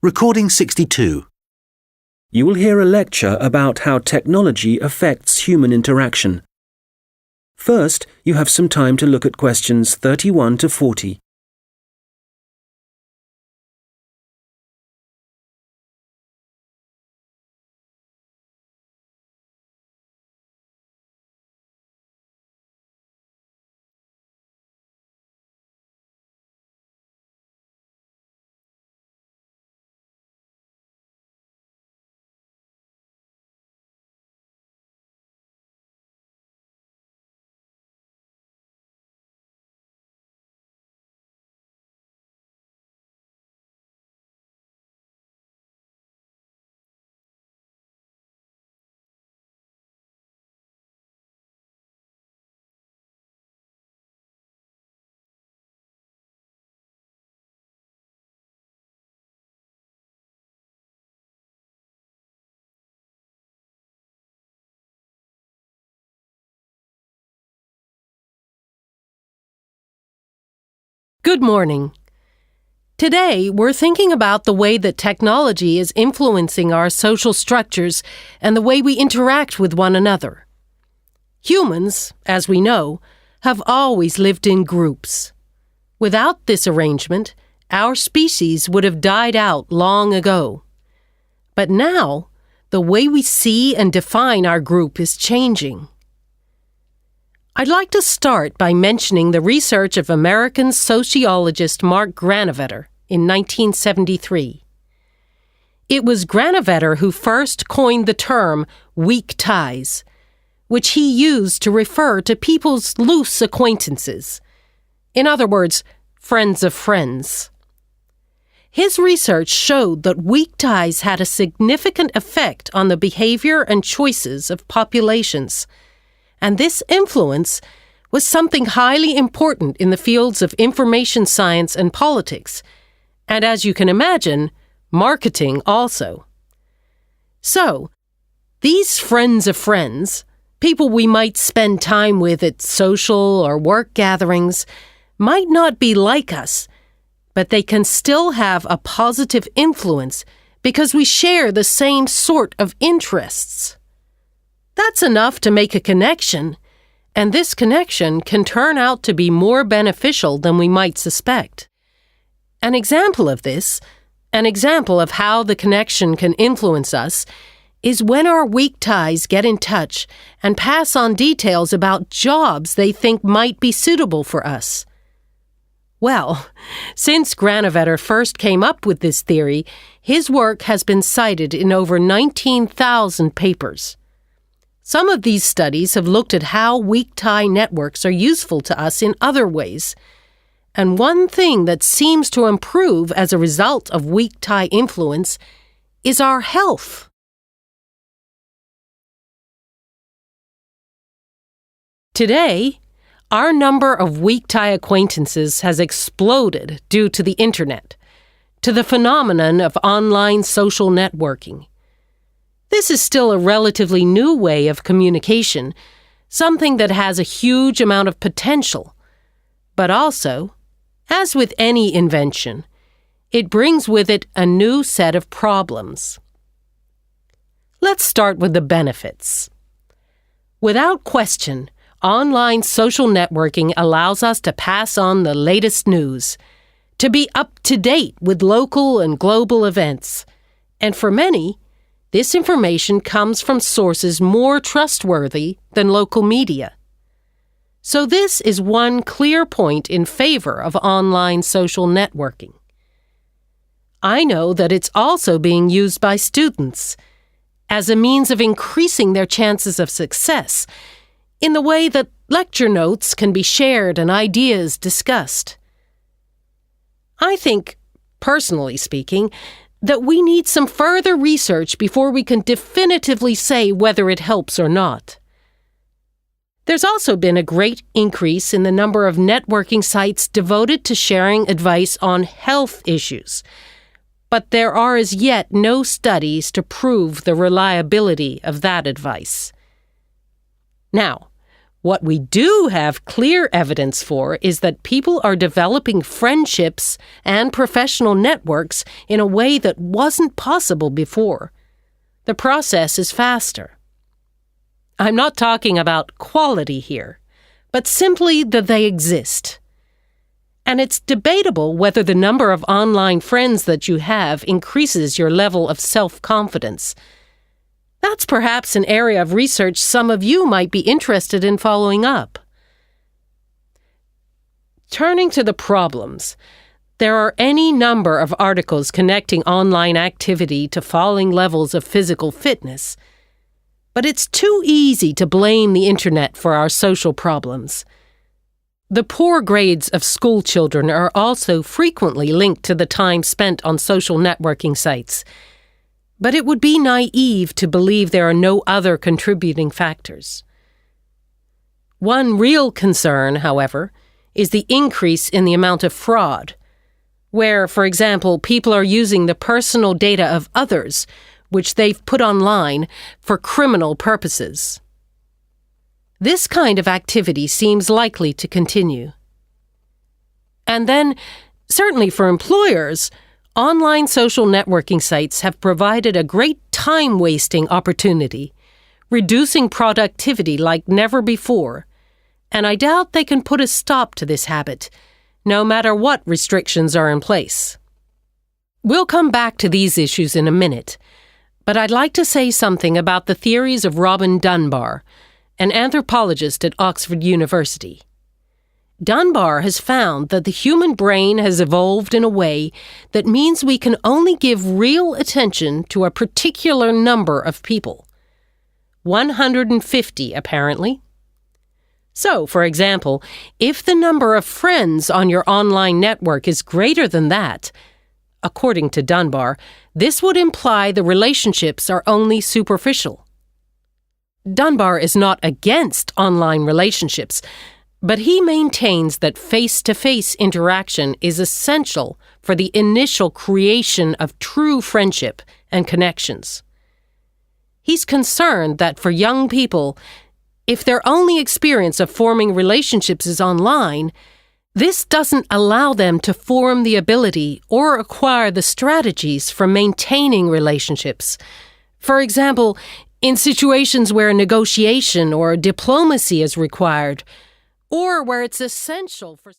Recording 62. You will hear a lecture about how technology affects human interaction. First, you have some time to look at questions 31 to 40. Good morning. Today, we're thinking about the way that technology is influencing our social structures and the way we interact with one another. Humans, as we know, have always lived in groups. Without this arrangement, our species would have died out long ago. But now, the way we see and define our group is changing. I'd like to start by mentioning the research of American sociologist Mark Granovetter in 1973. It was Granovetter who first coined the term weak ties, which he used to refer to people's loose acquaintances. In other words, friends of friends. His research showed that weak ties had a significant effect on the behavior and choices of populations. And this influence was something highly important in the fields of information science and politics, and as you can imagine, marketing also. So, these friends of friends, people we might spend time with at social or work gatherings, might not be like us, but they can still have a positive influence because we share the same sort of interests. That's enough to make a connection, and this connection can turn out to be more beneficial than we might suspect. An example of this, an example of how the connection can influence us, is when our weak ties get in touch and pass on details about jobs they think might be suitable for us. Well, since Granovetter first came up with this theory, his work has been cited in over 19,000 papers. Some of these studies have looked at how weak tie networks are useful to us in other ways. And one thing that seems to improve as a result of weak tie influence is our health. Today, our number of weak tie acquaintances has exploded due to the internet, to the phenomenon of online social networking. This is still a relatively new way of communication, something that has a huge amount of potential. But also, as with any invention, it brings with it a new set of problems. Let's start with the benefits. Without question, online social networking allows us to pass on the latest news, to be up to date with local and global events, and for many, this information comes from sources more trustworthy than local media. So this is one clear point in favor of online social networking. I know that it's also being used by students as a means of increasing their chances of success in the way that lecture notes can be shared and ideas discussed. I think, personally speaking, that we need some further research before we can definitively say whether it helps or not. There's also been a great increase in the number of networking sites devoted to sharing advice on health issues, but there are as yet no studies to prove the reliability of that advice. Now, What we do have clear evidence for is that people are developing friendships and professional networks in a way that wasn't possible before. The process is faster. I'm not talking about quality here, but simply that they exist. And it's debatable whether the number of online friends that you have increases your level of self-confidence. That's perhaps an area of research some of you might be interested in following up. Turning to the problems, there are any number of articles connecting online activity to falling levels of physical fitness. But it's too easy to blame the internet for our social problems. The poor grades of school children are also frequently linked to the time spent on social networking sites. But it would be naive to believe there are no other contributing factors. One real concern, however, is the increase in the amount of fraud, where, for example, people are using the personal data of others, which they've put online, for criminal purposes. This kind of activity seems likely to continue. And then, certainly for employers, online social networking sites have provided a great time-wasting opportunity, reducing productivity like never before, and I doubt they can put a stop to this habit, no matter what restrictions are in place. We'll come back to these issues in a minute, but I'd like to say something about the theories of Robin Dunbar, an anthropologist at Oxford University. Dunbar has found that the human brain has evolved in a way that means we can only give real attention to a particular number of people. 150, apparently. So, for example, if the number of friends on your online network is greater than that, according to Dunbar, this would imply the relationships are only superficial. Dunbar is not against online relationships, but he maintains that face-to-face interaction is essential for the initial creation of true friendship and connections. He's concerned that for young people, if their only experience of forming relationships is online, this doesn't allow them to form the ability or acquire the strategies for maintaining relationships. For example, in situations where negotiation or diplomacy is required, or where it's essential for